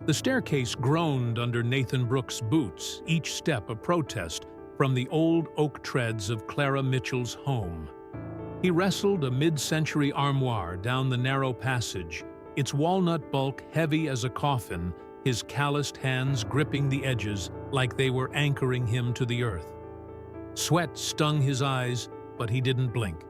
The staircase groaned under Nathan Brooks' boots, each step a protest from the old oak treads of Clara Mitchell's home. He wrestled a mid-century armoire down the narrow passage, its walnut bulk heavy as a coffin, his calloused hands gripping the edges like they were anchoring him to the earth. Sweat stung his eyes, but he didn't blink.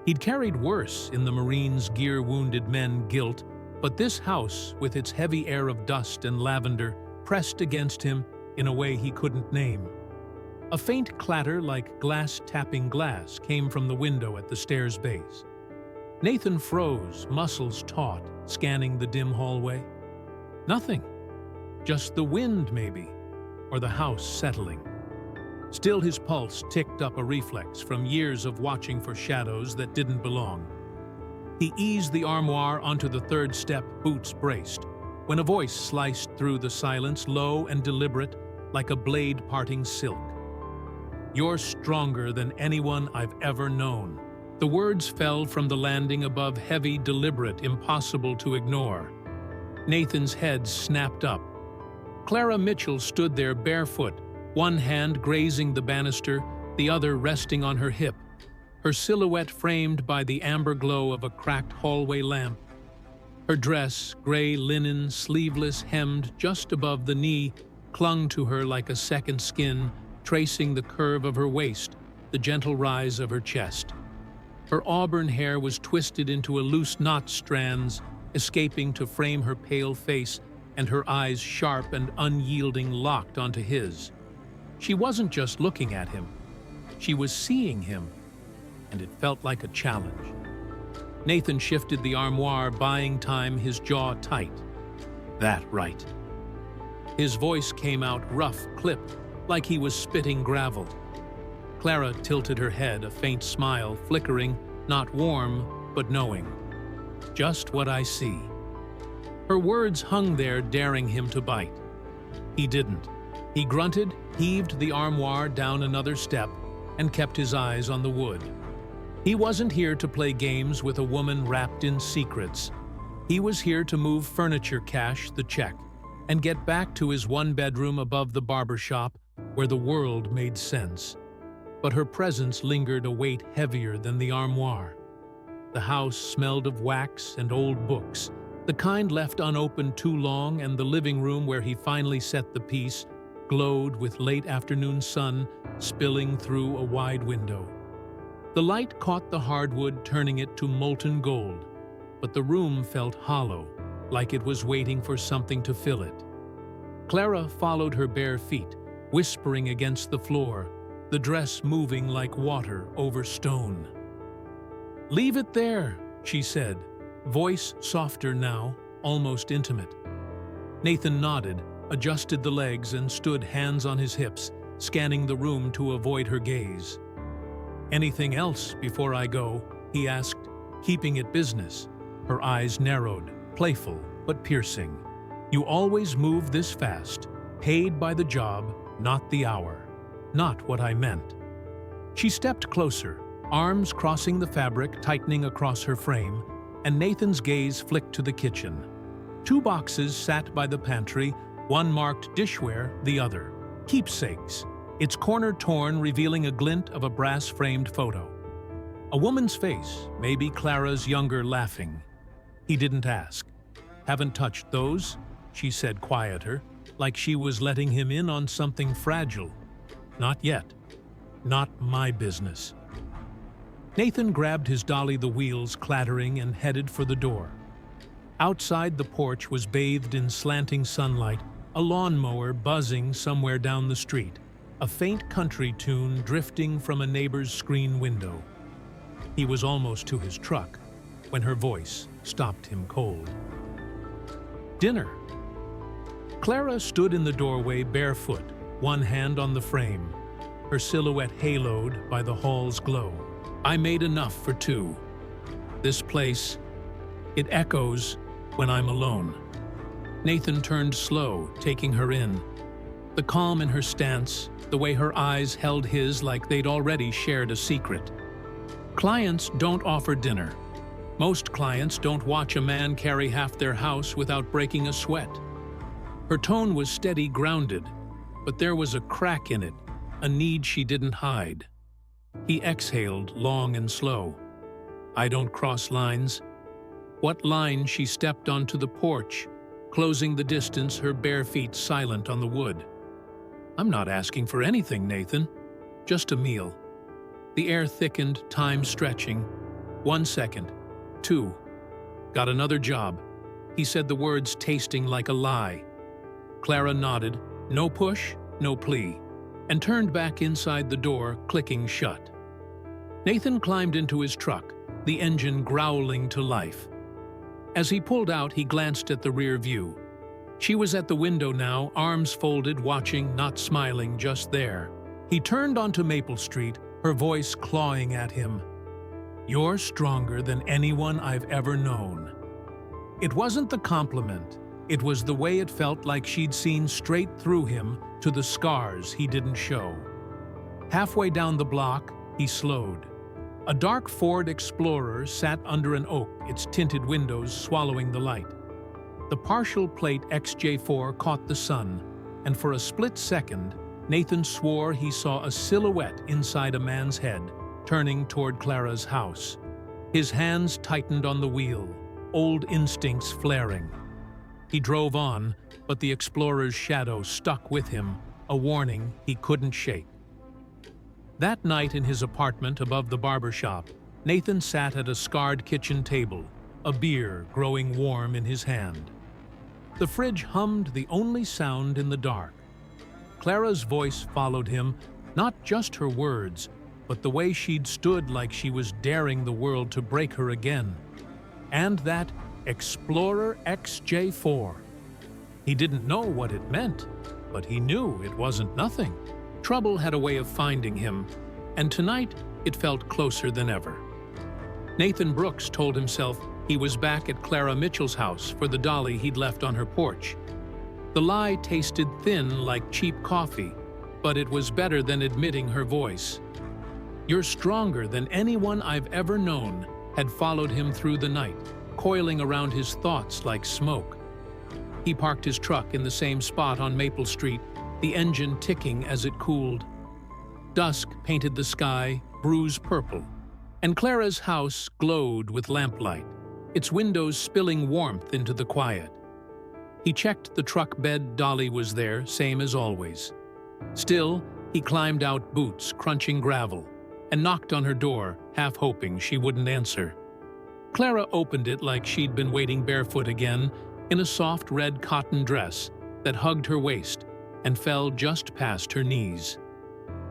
He'd carried worse in the Marines' gear-wounded men guilt, but this house, with its heavy air of dust and lavender, pressed against him in a way he couldn't name. A faint clatter like glass tapping glass came from the window at the stairs' base. Nathan froze, muscles taut, scanning the dim hallway. Nothing. Just the wind, maybe, or the house settling. Still, his pulse ticked up, a reflex from years of watching for shadows that didn't belong. He eased the armoire onto the third step, boots braced, when a voice sliced through the silence, low and deliberate, like a blade parting silk. "You're stronger than anyone I've ever known." The words fell from the landing above, heavy, deliberate, impossible to ignore. Nathan's head snapped up. Clara Mitchell stood there barefoot, one hand grazing the banister, the other resting on her hip, her silhouette framed by the amber glow of a cracked hallway lamp. Her dress, gray linen, sleeveless, hemmed just above the knee, clung to her like a second skin, tracing the curve of her waist, the gentle rise of her chest. Her auburn hair was twisted into a loose knot, strands escaping to frame her pale face, and her eyes, sharp and unyielding, locked onto his. She wasn't just looking at him. She was seeing him, and it felt like a challenge. Nathan shifted the armoire, buying time, his jaw tight. "That right." His voice came out rough, clipped, like he was spitting gravel. Clara tilted her head, a faint smile flickering, not warm, but knowing. "Just what I see." Her words hung there, daring him to bite. He didn't. He grunted, heaved the armoire down another step, and kept his eyes on the wood. He wasn't here to play games with a woman wrapped in secrets. He was here to move furniture, cash the check, and get back to his one bedroom above the barber shop where the world made sense. But her presence lingered, a weight heavier than the armoire. The house smelled of wax and old books, the kind left unopened too long, and the living room where he finally set the piece glowed with late afternoon sun spilling through a wide window. The light caught the hardwood, turning it to molten gold, but the room felt hollow, like it was waiting for something to fill it. Clara followed her bare feet, whispering against the floor, the dress moving like water over stone. "Leave it there," she said, voice softer now, almost intimate. Nathan nodded, adjusted the legs, and stood, hands on his hips, scanning the room to avoid her gaze. "Anything else before I go?" he asked, keeping it business. Her eyes narrowed, playful but piercing. "You always move this fast, paid by the job, not the hour." "Not what I meant." She stepped closer, arms crossing the fabric, tightening across her frame, and Nathan's gaze flicked to the kitchen. Two boxes sat by the pantry, one marked dishware, the other keepsakes, its corner torn, revealing a glint of a brass-framed photo. A woman's face, maybe Clara's younger, laughing. He didn't ask. "Haven't touched those?" she said, quieter, like she was letting him in on something fragile. "Not yet. Not my business." Nathan grabbed his dolly, the wheels clattering, and headed for the door. Outside, the porch was bathed in slanting sunlight, a lawnmower buzzing somewhere down the street, a faint country tune drifting from a neighbor's screen window. He was almost to his truck when her voice stopped him cold. "Dinner." Clara stood in the doorway, barefoot, one hand on the frame, her silhouette haloed by the hall's glow. "I made enough for two. This place, it echoes when I'm alone." Nathan turned slow, taking her in. The calm in her stance, the way her eyes held his like they'd already shared a secret. "Clients don't offer dinner. Most clients don't watch a man carry half their house without breaking a sweat." Her tone was steady, grounded, but there was a crack in it, a need she didn't hide. He exhaled, long and slow. "I don't cross lines." What line she stepped onto the porch, closing the distance, her bare feet silent on the wood. "I'm not asking for anything, Nathan. Just a meal." The air thickened, time stretching. 1 second. 2. "Got another job." He said the words tasting like a lie. Clara nodded, no push, no plea, and turned back inside the door, clicking shut. Nathan climbed into his truck, the engine growling to life. As he pulled out, he glanced at the rear view. She was at the window now, arms folded, watching, not smiling, just there. He turned onto Maple Street, her voice clawing at him. "You're stronger than anyone I've ever known." It wasn't the compliment. It was the way it felt like she'd seen straight through him to the scars he didn't show. Halfway down the block, he slowed. A dark Ford Explorer sat under an oak, its tinted windows swallowing the light. The partial plate XJ4 caught the sun, and for a split second, Nathan swore he saw a silhouette inside a man's head, turning toward Clara's house. His hands tightened on the wheel, old instincts flaring. He drove on, but the Explorer's shadow stuck with him, a warning he couldn't shake. That night in his apartment above the barber shop, Nathan sat at a scarred kitchen table, a beer growing warm in his hand. The fridge hummed the only sound in the dark. Clara's voice followed him, not just her words, but the way she'd stood like she was daring the world to break her again. And that Explorer XJ4. He didn't know what it meant, but he knew it wasn't nothing. Trouble had a way of finding him, and tonight it felt closer than ever. Nathan Brooks told himself he was back at Clara Mitchell's house for the dolly he'd left on her porch. The lie tasted thin like cheap coffee, but it was better than admitting her voice. "You're stronger than anyone I've ever known," had followed him through the night, coiling around his thoughts like smoke. He parked his truck in the same spot on Maple Street, the engine ticking as it cooled. Dusk painted the sky bruise purple, and Clara's house glowed with lamplight, its windows spilling warmth into the quiet. He checked the truck bed. Dolly was there, same as always. Still, he climbed out, boots crunching gravel, and knocked on her door, half hoping she wouldn't answer. Clara opened it like she'd been waiting barefoot again, in a soft red cotton dress that hugged her waist and fell just past her knees.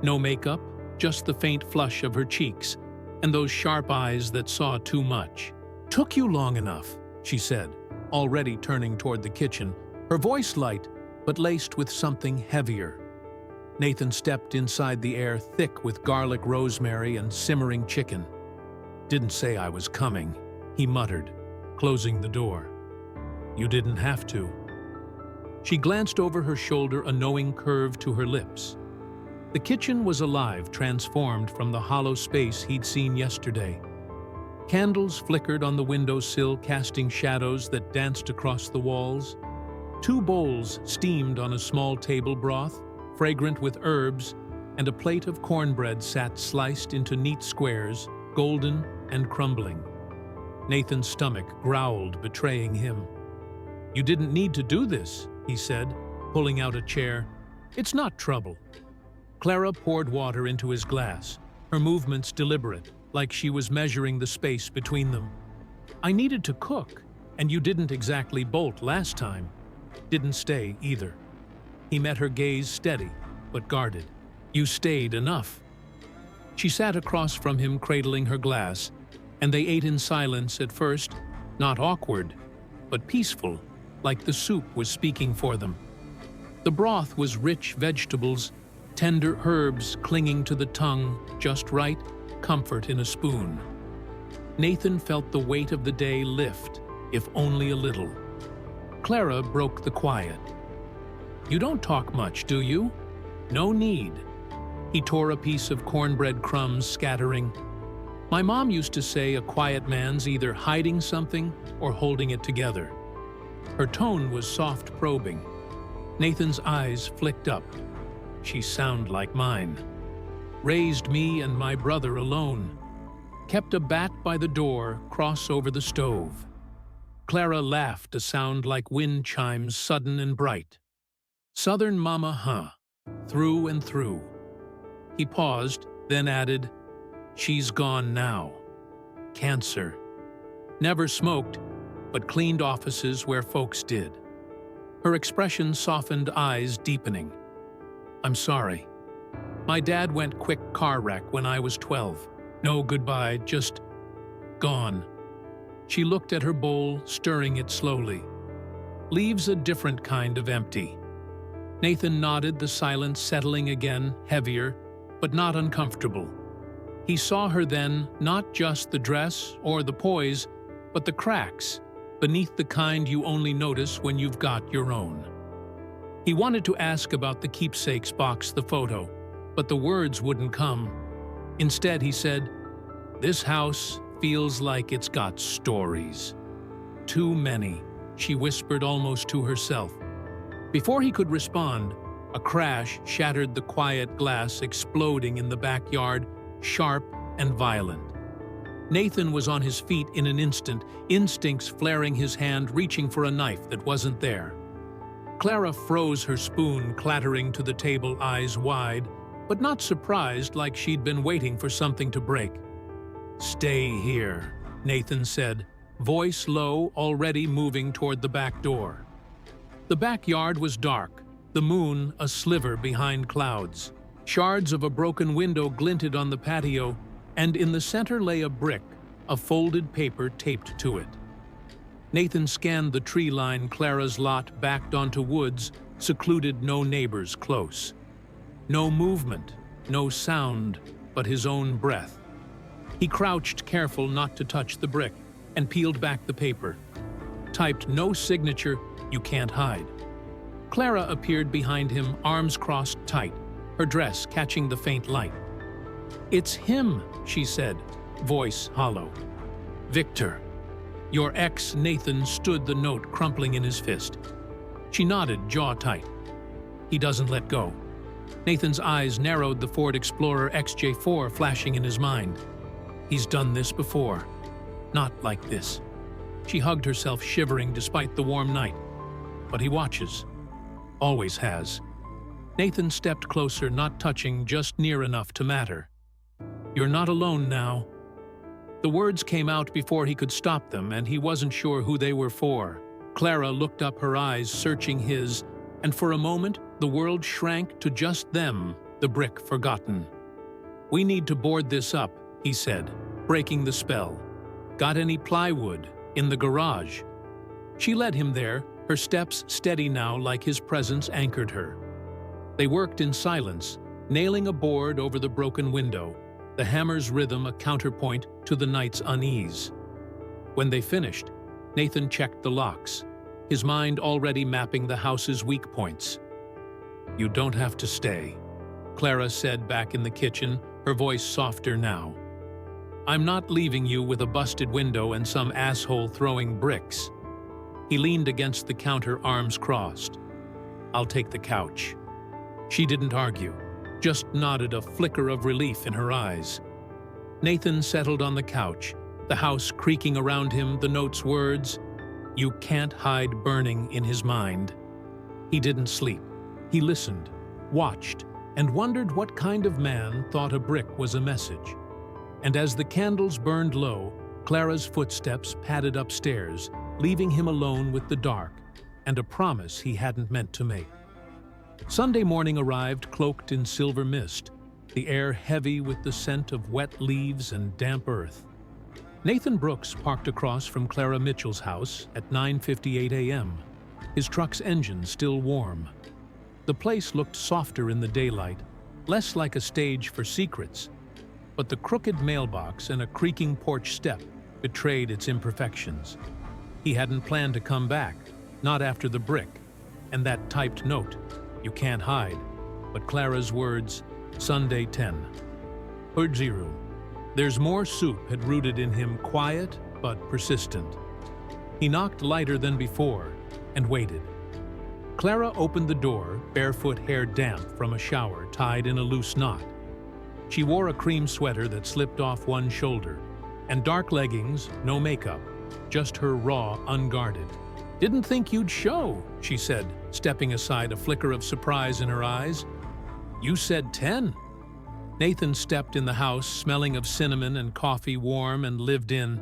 No makeup, just the faint flush of her cheeks and those sharp eyes that saw too much. "Took you long enough," she said, already turning toward the kitchen, her voice light but laced with something heavier. Nathan stepped inside, the air thick with garlic, rosemary, and simmering chicken. "Didn't say I was coming," he muttered, closing the door. "You didn't have to." She glanced over her shoulder, a knowing curve to her lips. The kitchen was alive, transformed from the hollow space he'd seen yesterday. Candles flickered on the windowsill, casting shadows that danced across the walls. 2 bowls steamed on a small table, broth, fragrant with herbs, and a plate of cornbread sat sliced into neat squares, golden and crumbling. Nathan's stomach growled, betraying him. "You didn't need to do this," he said, pulling out a chair. "It's not trouble." Clara poured water into his glass, her movements deliberate, like she was measuring the space between them. "I needed to cook, and you didn't exactly bolt last time. Didn't stay either." He met her gaze, steady but guarded. "You stayed enough." She sat across from him, cradling her glass, and they ate in silence at first, not awkward, but peaceful, like the soup was speaking for them. The broth was rich vegetables, tender herbs clinging to the tongue, just right, comfort in a spoon. Nathan felt the weight of the day lift, if only a little. Clara broke the quiet. "You don't talk much, do you?" "No need." He tore a piece of cornbread crumbs, scattering. "My mom used to say a quiet man's either hiding something or holding it together." Her tone was soft, probing. Nathan's eyes flicked up. She sound like mine. Raised me and my brother alone. Kept a bat by the door, cross over the stove. Clara laughed a sound like wind chimes, sudden and bright. Southern mama, huh? Through and through. He paused, then added, she's gone now. Cancer. Never smoked, but cleaned offices where folks did. Her expression softened, eyes deepening. I'm sorry. My dad went quick car wreck when I was 12. No goodbye, just gone. She looked at her bowl, stirring it slowly. Leaves a different kind of empty. Nathan nodded, the silence settling again, heavier, but not uncomfortable. He saw her then, not just the dress or the poise, but the cracks, beneath the kind you only notice when you've got your own. He wanted to ask about the keepsakes box, the photo, but the words wouldn't come. Instead, he said, this house feels like it's got stories. Too many, she whispered almost to herself. Before he could respond, a crash shattered the quiet glass, exploding in the backyard, sharp and violent. Nathan was on his feet in an instant, instincts flaring, his hand reaching for a knife that wasn't there. Clara froze, her spoon clattering to the table, eyes wide, but not surprised, like she'd been waiting for something to break. Stay here, Nathan said, voice low, already moving toward the back door. The backyard was dark, the moon a sliver behind clouds. Shards of a broken window glinted on the patio, and in the center lay a brick, a folded paper taped to it. Nathan scanned the tree line. Clara's lot backed onto woods, secluded, no neighbors close. No movement, no sound, but his own breath. He crouched, careful not to touch the brick, and peeled back the paper. Typed, no signature, you can't hide. Clara appeared behind him, arms crossed tight, her dress catching the faint light. It's him, she said, voice hollow. Victor. Your ex. Nathan stood, the note crumpling in his fist. She nodded, jaw tight. He doesn't let go. Nathan's eyes narrowed, the Ford Explorer XJ4 flashing in his mind. He's done this before. Not like this. She hugged herself, shivering despite the warm night. But he watches. Always has. Nathan stepped closer, not touching, just near enough to matter. You're not alone now. The words came out before he could stop them, and he wasn't sure who they were for. Clara looked up, her eyes searching his, and for a moment the world shrank to just them, the brick forgotten. We need to board this up, he said, breaking the spell. Got any plywood? In the garage. She led him there, her steps steady now, like his presence anchored her. They worked in silence, nailing a board over the broken window, the hammer's rhythm a counterpoint to the night's unease. When they finished, Nathan checked the locks, his mind already mapping the house's weak points. You don't have to stay, Clara said back in the kitchen, her voice softer now. I'm not leaving you with a busted window and some asshole throwing bricks. He leaned against the counter, arms crossed. I'll take the couch. She didn't argue, just nodded, a flicker of relief in her eyes. Nathan settled on the couch, the house creaking around him, the note's words, you can't hide, burning in his mind. He didn't sleep. He listened, watched, and wondered what kind of man thought a brick was a message. And as the candles burned low, Clara's footsteps padded upstairs, leaving him alone with the dark, and a promise he hadn't meant to make. Sunday morning arrived, cloaked in silver mist, the air heavy with the scent of wet leaves and damp earth. Nathan Brooks parked across from Clara Mitchell's house at 9:58 a.m., his truck's engine still warm. The place looked softer in the daylight, less like a stage for secrets, but the crooked mailbox and a creaking porch step betrayed its imperfections. He hadn't planned to come back, not after the brick, and that typed note, you can't hide, but Clara's words, Sunday 10. Urdziru. There's more soup had rooted in him, quiet but persistent. He knocked lighter than before and waited. Clara opened the door, barefoot, hair damp from a shower tied in a loose knot. She wore a cream sweater that slipped off one shoulder, and dark leggings, no makeup, just her raw, unguarded. "Didn't think you'd show," she said, stepping aside, a flicker of surprise in her eyes. "You said 10. Nathan stepped in the house, smelling of cinnamon and coffee, warm and lived in.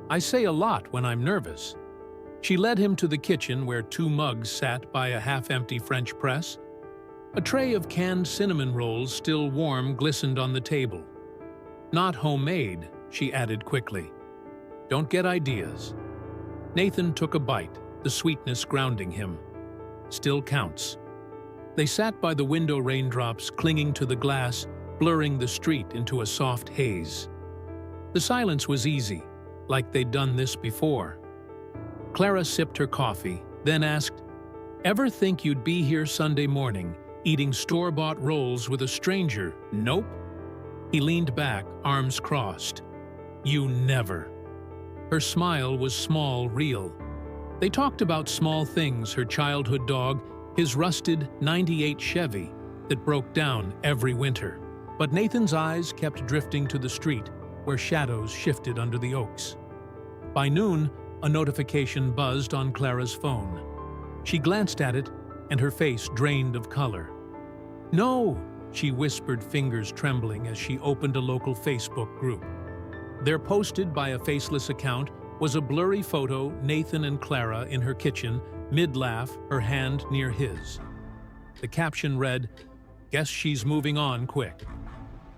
"I say a lot when I'm nervous." She led him to the kitchen where 2 mugs sat by a half-empty French press. A tray of canned cinnamon rolls, still warm, glistened on the table. "Not homemade," she added quickly. "Don't get ideas." Nathan took a bite, the sweetness grounding him. "Still counts." They sat by the window, raindrops clinging to the glass, blurring the street into a soft haze. The silence was easy, like they'd done this before. Clara sipped her coffee, then asked, "Ever think you'd be here Sunday morning, eating store-bought rolls with a stranger?" "Nope." He leaned back, arms crossed. "You never." Her smile was small, real. They talked about small things, her childhood dog, his rusted '98 Chevy that broke down every winter. But Nathan's eyes kept drifting to the street, where shadows shifted under the oaks. By noon, a notification buzzed on Clara's phone. She glanced at it, and her face drained of color. "No," she whispered, fingers trembling as she opened a local Facebook group. There, posted by a faceless account, was a blurry photo, Nathan and Clara in her kitchen, mid-laugh, her hand near his. The caption read, "Guess she's moving on quick."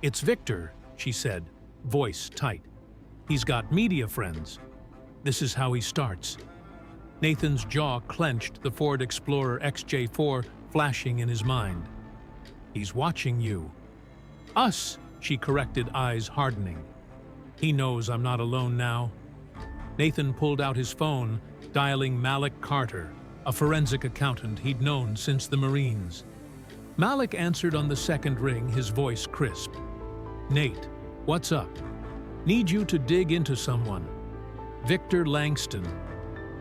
"It's Victor," she said, voice tight. "He's got media friends. This is how he starts." Nathan's jaw clenched, the Ford Explorer XJ4 flashing in his mind. "He's watching you." "Us," she corrected, eyes hardening. "He knows I'm not alone now." Nathan pulled out his phone, dialing Malik Carter, a forensic accountant he'd known since the Marines. Malik answered on the second ring, his voice crisp. "Nate, what's up? Need you to dig into someone. Victor Langston.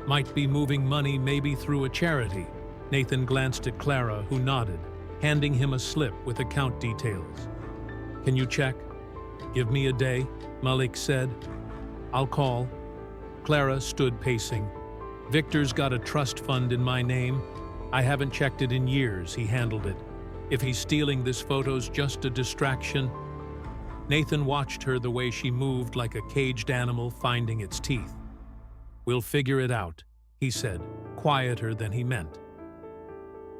Might be moving money, maybe through a charity." Nathan glanced at Clara, who nodded, handing him a slip with account details. "Can you check?" "Give me a day," Malik said. "I'll call." Clara stood pacing. "Victor's got a trust fund in my name. I haven't checked it in years," he handled it. "If he's stealing this photo's just a distraction." Nathan watched her, the way she moved like a caged animal finding its teeth. "We'll figure it out," he said, quieter than he meant.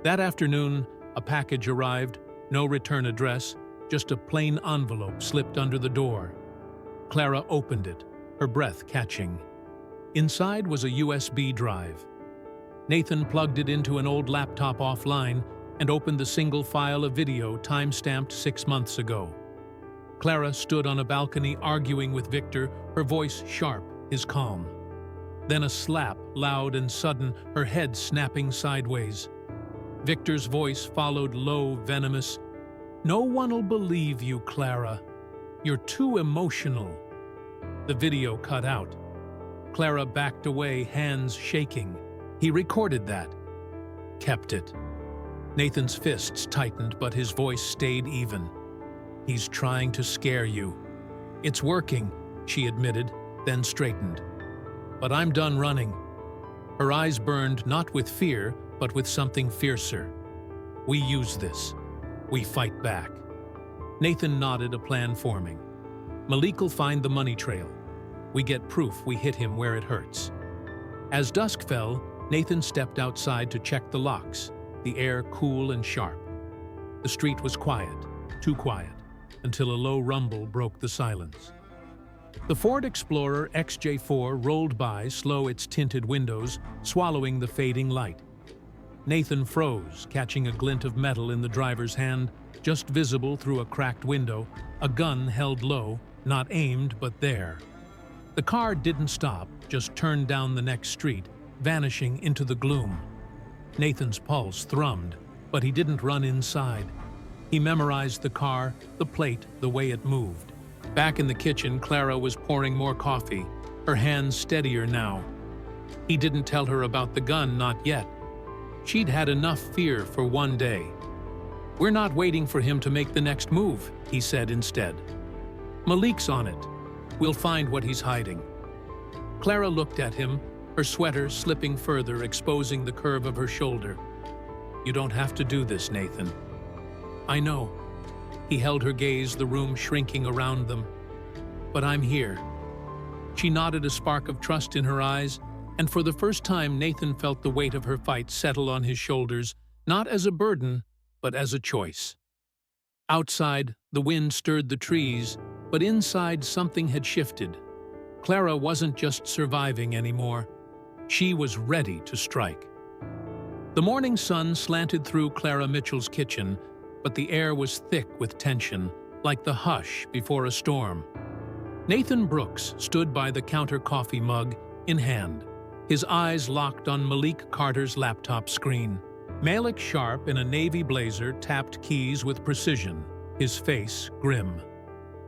That afternoon, a package arrived, no return address, just a plain envelope slipped under the door. Clara opened it, her breath catching. Inside was a USB drive. Nathan plugged it into an old laptop offline and opened the single file of video time-stamped 6 months ago. Clara stood on a balcony arguing with Victor, her voice sharp, his calm. Then a slap, loud and sudden, her head snapping sideways. Victor's voice followed, low, venomous. "No one'll believe you, Clara. You're too emotional." The video cut out. Clara backed away, hands shaking. "He recorded that." "Kept it." Nathan's fists tightened, but his voice stayed even. "He's trying to scare you." "It's working," she admitted, then straightened. "But I'm done running." Her eyes burned, not with fear, but with something fiercer. "We use this. We fight back." Nathan nodded, a plan forming. "Malik'll find the money trail. We get proof we hit him where it hurts." As dusk fell, Nathan stepped outside to check the locks, the air cool and sharp. The street was quiet, too quiet, until a low rumble broke the silence. The Ford Explorer XJ4 rolled by, slow, its tinted windows swallowing the fading light. Nathan froze, catching a glint of metal in the driver's hand, just visible through a cracked window, a gun held low, not aimed but there. The car didn't stop, just turned down the next street, vanishing into the gloom. Nathan's pulse thrummed, but he didn't run inside. He memorized the car, the plate, the way it moved. Back in the kitchen, Clara was pouring more coffee, her hands steadier now. He didn't tell her about the gun, not yet. She'd had enough fear for one day. "We're not waiting for him to make the next move," he said instead. "Malik's on it. We'll find what he's hiding." Clara looked at him, her sweater slipping further, exposing the curve of her shoulder. "You don't have to do this, Nathan." "I know." He held her gaze, the room shrinking around them. "But I'm here." She nodded, a spark of trust in her eyes, and for the first time Nathan felt the weight of her fight settle on his shoulders, not as a burden, but as a choice. Outside, the wind stirred the trees, but inside something had shifted. Clara wasn't just surviving anymore. She was ready to strike. The morning sun slanted through Clara Mitchell's kitchen, but the air was thick with tension, like the hush before a storm. Nathan Brooks stood by the counter, coffee mug in hand, his eyes locked on Malik Carter's laptop screen. Malik Sharp, in a navy blazer, tapped keys with precision, his face grim.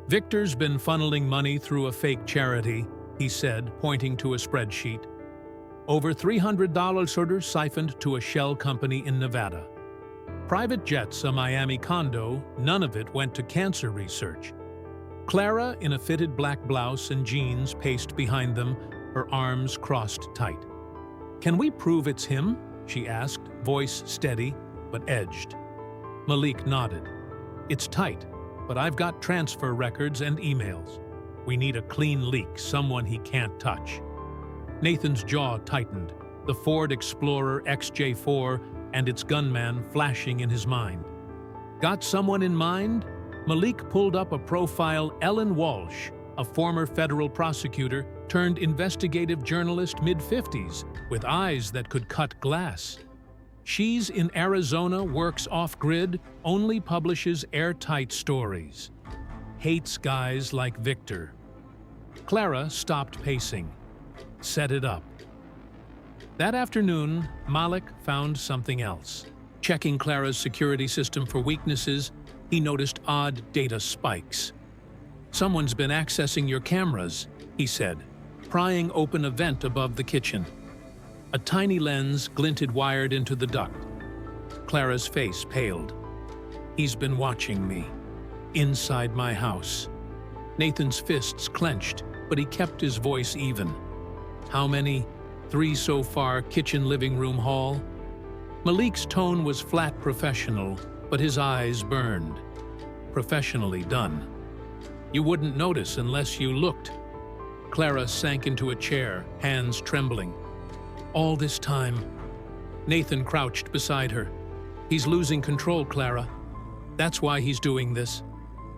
"Victor's been funneling money through a fake charity," he said, pointing to a spreadsheet. "Over $300 orders siphoned to a shell company in Nevada. Private jets, a Miami condo, none of it went to cancer research." Clara, in a fitted black blouse and jeans, paced behind them, her arms crossed tight. "Can we prove it's him?" she asked, voice steady but edged. Malik nodded. "It's tight, but I've got transfer records and emails. We need a clean leak, someone he can't touch." Nathan's jaw tightened, the Ford Explorer XJ4 and its gunman flashing in his mind. "Got someone in mind?" Malik pulled up a profile. Ellen Walsh, a former federal prosecutor turned investigative journalist, mid-50s, with eyes that could cut glass. She's in Arizona, works off-grid, only publishes airtight stories. Hates guys like Victor. Clara stopped pacing. "Set it up." That afternoon, Malik found something else. Checking Clara's security system for weaknesses, he noticed odd data spikes. "Someone's been accessing your cameras," he said, prying open a vent above the kitchen. A tiny lens glinted wired into the duct. Clara's face paled. "He's been watching me. Inside my house." Nathan's fists clenched, but he kept his voice even. "How many? 3 so far, kitchen, living room, hall." Malik's tone was flat professional, but his eyes burned. Professionally done. "You wouldn't notice unless you looked." Clara sank into a chair, hands trembling. "All this time." Nathan crouched beside her. "He's losing control, Clara. That's why he's doing this."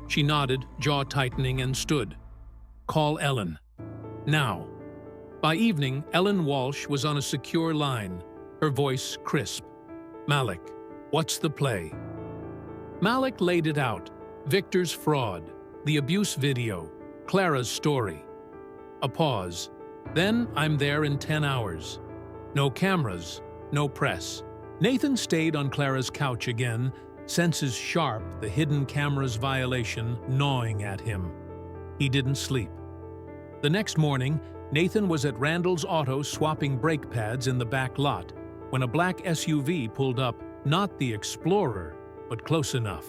She nodded, jaw tightening, and stood. "Call Ellen. Now." By evening, Ellen Walsh was on a secure line, her voice crisp. "Malik, what's the play?" Malik laid it out. Victor's fraud, the abuse video, Clara's story. A pause. "Then I'm there in 10 hours. No cameras, no press." Nathan stayed on Clara's couch again, senses sharp, the hidden camera's violation gnawing at him. He didn't sleep. The next morning, Nathan was at Randall's Auto swapping brake pads in the back lot when a black SUV pulled up, not the Explorer, but close enough.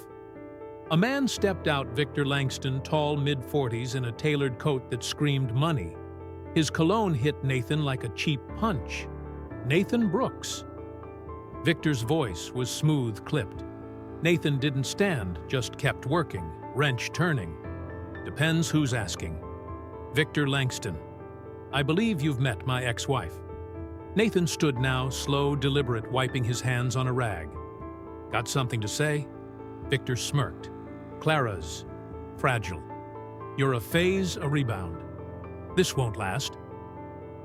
A man stepped out, Victor Langston, tall, mid-40s, in a tailored coat that screamed money. His cologne hit Nathan like a cheap punch. Nathan Brooks. Victor's voice was smooth, clipped. Nathan didn't stand, just kept working, wrench turning. "Depends who's asking." "Victor Langston. I believe you've met my ex-wife." Nathan stood now, slow, deliberate, wiping his hands on a rag. "Got something to say?" Victor smirked. "Clara's fragile. You're a phase, a rebound. This won't last."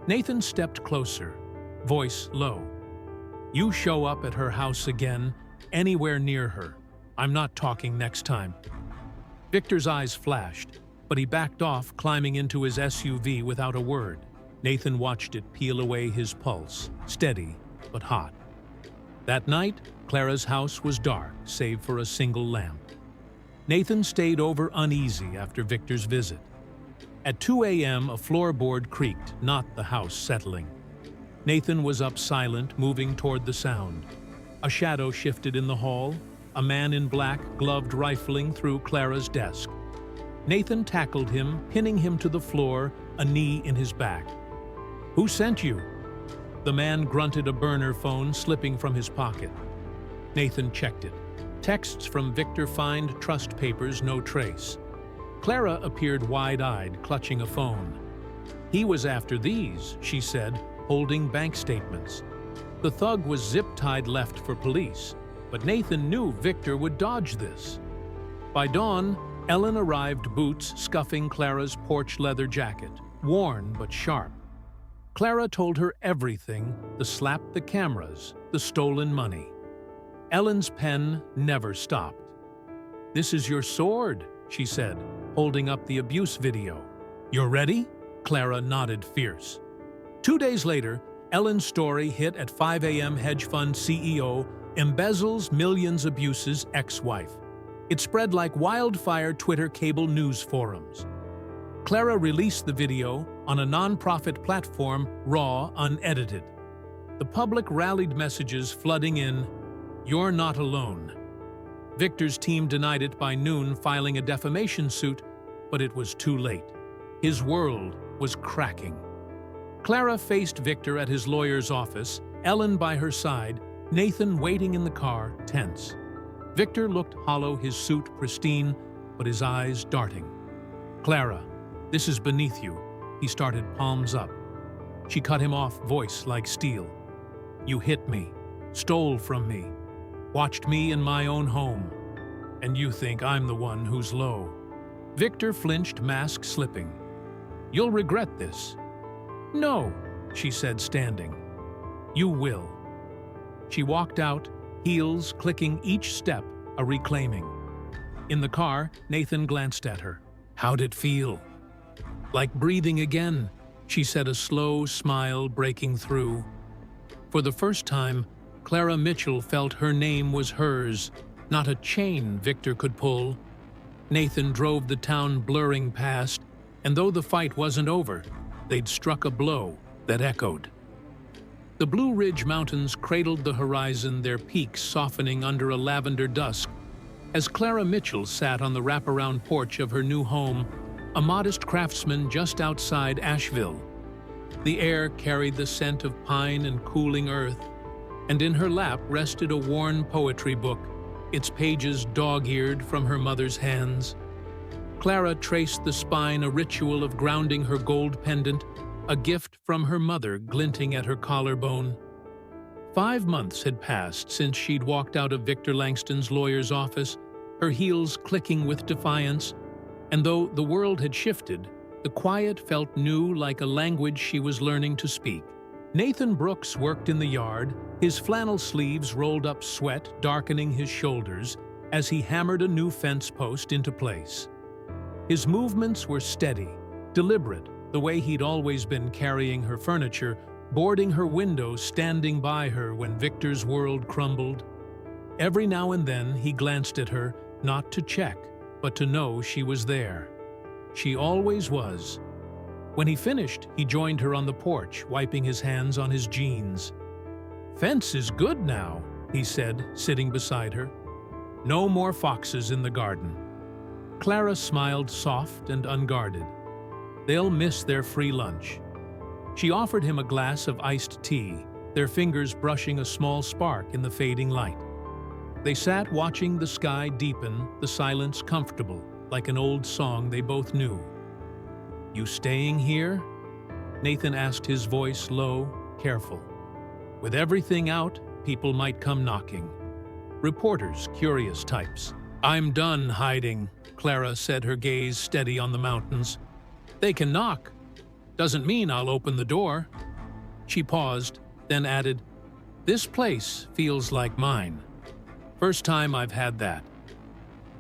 Nathan stepped closer, voice low. "You show up at her house again, anywhere near her. I'm not talking next time." Victor's eyes flashed, but he backed off, climbing into his SUV without a word. Nathan watched it peel away his pulse, steady but hot. That night, Clara's house was dark, save for a single lamp. Nathan stayed over uneasy after Victor's visit. At 2 a.m., a floorboard creaked, not the house settling. Nathan was up silent, moving toward the sound. A shadow shifted in the hall, a man in black gloved rifling through Clara's desk. Nathan tackled him, pinning him to the floor, a knee in his back. "Who sent you?" The man grunted, a burner phone slipping from his pocket. Nathan checked it. Texts from Victor: find trust papers, no trace. Clara appeared wide-eyed, clutching a phone. "He was after these," she said, holding bank statements. The thug was zip-tied left for police, but Nathan knew Victor would dodge this. By dawn, Ellen arrived, boots scuffing Clara's porch leather jacket, worn but sharp. Clara told her everything: the slap, the cameras, the stolen money. Ellen's pen never stopped. "This is your sword," she said, holding up the abuse video. "You're ready?" Clara nodded, fierce. 2 days later, Ellen's story hit at 5 a.m. Hedge fund CEO embezzles millions, abuses ex-wife. It spread like wildfire Twitter, cable news forums. Clara released the video on a non-profit platform, raw, unedited. The public rallied, messages flooding in. "You're not alone." Victor's team denied it by noon, filing a defamation suit, but it was too late. His world was cracking. Clara faced Victor at his lawyer's office, Ellen by her side, Nathan waiting in the car, tense. Victor looked hollow, his suit pristine, but his eyes darting. "Clara, this is beneath you," he started, palms up. She cut him off, voice like steel. "You hit me, stole from me, watched me in my own home, and you think I'm the one who's low." Victor flinched, mask slipping. "You'll regret this." "No," she said, standing. "You will." She walked out, heels clicking each step, a reclaiming. In the car, Nathan glanced at her. "How'd it feel?" "Like breathing again," she said, a slow smile breaking through. For the first time, Clara Mitchell felt her name was hers, not a chain Victor could pull. Nathan drove the town blurring past, and though the fight wasn't over, they'd struck a blow that echoed. The Blue Ridge Mountains cradled the horizon, their peaks softening under a lavender dusk. As Clara Mitchell sat on the wraparound porch of her new home, a modest craftsman just outside Asheville, the air carried the scent of pine and cooling earth, and in her lap rested a worn poetry book, its pages dog-eared from her mother's hands. Clara traced the spine, a ritual of grounding her gold pendant, a gift from her mother glinting at her collarbone. 5 months had passed since she'd walked out of Victor Langston's lawyer's office, her heels clicking with defiance, and though the world had shifted, the quiet felt new, like a language she was learning to speak. Nathan Brooks worked in the yard, his flannel sleeves rolled up, sweat darkening his shoulders as he hammered a new fence post into place. His movements were steady, deliberate, the way he'd always been, carrying her furniture, boarding her windows, standing by her when Victor's world crumbled. Every now and then he glanced at her, not to check, but to know she was there. She always was. When he finished, he joined her on the porch, wiping his hands on his jeans. "Fence is good now," he said, sitting beside her. "No more foxes in the garden." Clara smiled, soft and unguarded. "They'll miss their free lunch." She offered him a glass of iced tea, their fingers brushing a small spark in the fading light. They sat watching the sky deepen, the silence comfortable, like an old song they both knew. "You staying here?" Nathan asked, his voice low, careful. "With everything out, people might come knocking. Reporters, curious types." "I'm done hiding," Clara said, her gaze steady on the mountains. "They can knock. Doesn't mean I'll open the door." She paused, then added, "This place feels like mine. First time I've had that."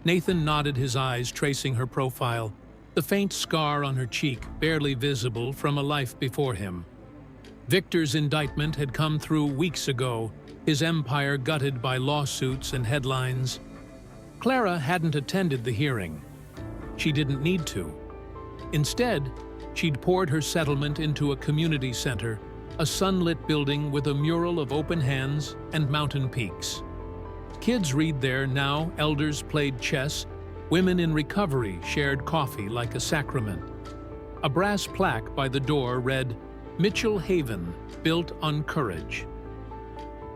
Nathan nodded, his eyes tracing her profile, the faint scar on her cheek barely visible from a life before him. Victor's indictment had come through weeks ago, his empire gutted by lawsuits and headlines. Clara hadn't attended the hearing. She didn't need to. Instead, she'd poured her settlement into a community center, a sunlit building with a mural of open hands and mountain peaks. Kids read there now, elders played chess, women in recovery shared coffee like a sacrament. A brass plaque by the door read, "Mitchell Haven, built on courage."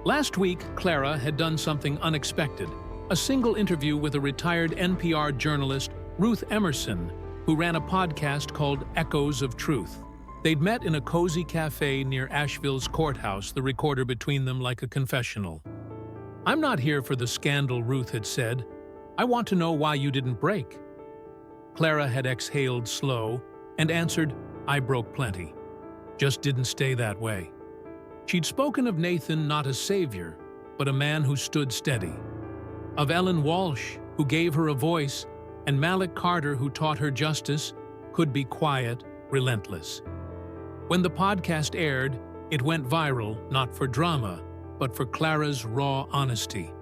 Last week, Clara had done something unexpected, a single interview with a retired NPR journalist, Ruth Emerson, who ran a podcast called Echoes of Truth. They'd met in a cozy cafe near Asheville's courthouse, the recorder between them like a confessional. "I'm not here for the scandal," Ruth had said. "I want to know why you didn't break." Clara had exhaled slow and answered, "I broke plenty. Just didn't stay that way." She'd spoken of Nathan not a savior, but a man who stood steady. Of Ellen Walsh, who gave her a voice, and Malik Carter, who taught her justice, could be quiet, relentless. When the podcast aired, it went viral not for drama, but for Clara's raw honesty.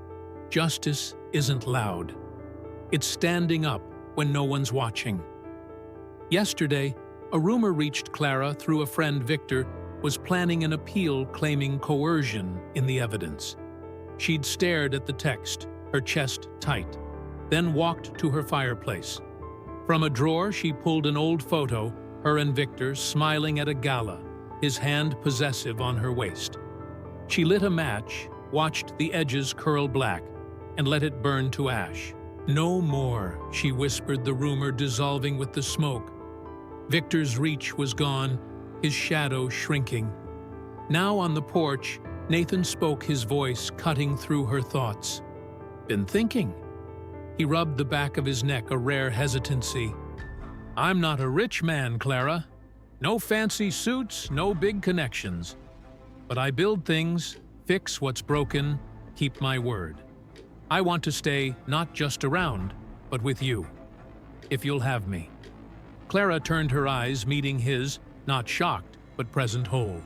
Justice isn't loud. It's standing up when no one's watching. Yesterday, a rumor reached Clara through a friend Victor was planning an appeal claiming coercion in the evidence. She'd stared at the text, her chest tight, then walked to her fireplace. From a drawer, she pulled an old photo, her and Victor smiling at a gala, his hand possessive on her waist. She lit a match, watched the edges curl black, and let it burn to ash. "No more," she whispered, the rumor dissolving with the smoke. Victor's reach was gone, his shadow shrinking. Now on the porch, Nathan spoke, his voice cutting through her thoughts. "Been thinking." He rubbed the back of his neck, a rare hesitancy. "I'm not a rich man, Clara. No fancy suits, no big connections. But I build things, fix what's broken, keep my word. I want to stay not just around, but with you. If you'll have me." Clara turned her eyes, meeting his, not shocked, but present whole.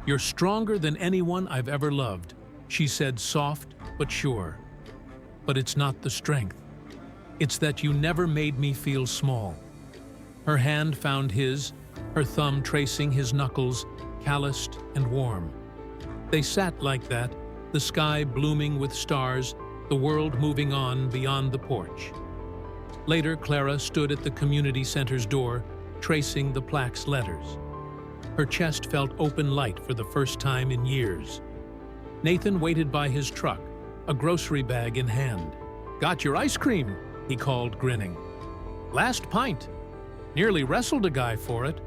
"You're stronger than anyone I've ever loved," she said, soft but sure. "But it's not the strength. It's that you never made me feel small." Her hand found his, her thumb tracing his knuckles, calloused and warm. They sat like that, the sky blooming with stars, the world moving on beyond the porch. Later, Clara stood at the community center's door, tracing the plaque's letters. Her chest felt open light for the first time in years. Nathan waited by his truck, a grocery bag in hand. "Got your ice cream," he called, grinning. "Last pint. Nearly wrestled a guy for it."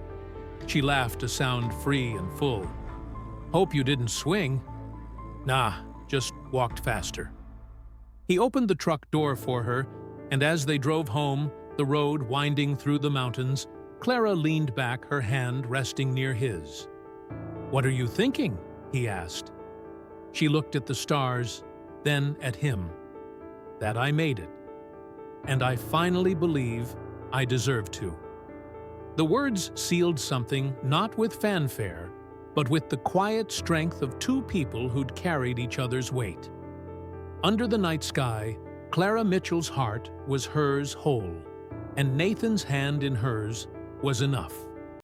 She laughed, a sound free and full. "Hope you didn't swing." "Nah, just walked faster." He opened the truck door for her, and as they drove home, the road winding through the mountains, Clara leaned back, her hand resting near his. "What are you thinking?" he asked. She looked at the stars, then at him. "That I made it. And I finally believe I deserve to." The words sealed something not with fanfare, but with the quiet strength of two people who'd carried each other's weight. Under the night sky, Clara Mitchell's heart was hers whole, and Nathan's hand in hers was enough.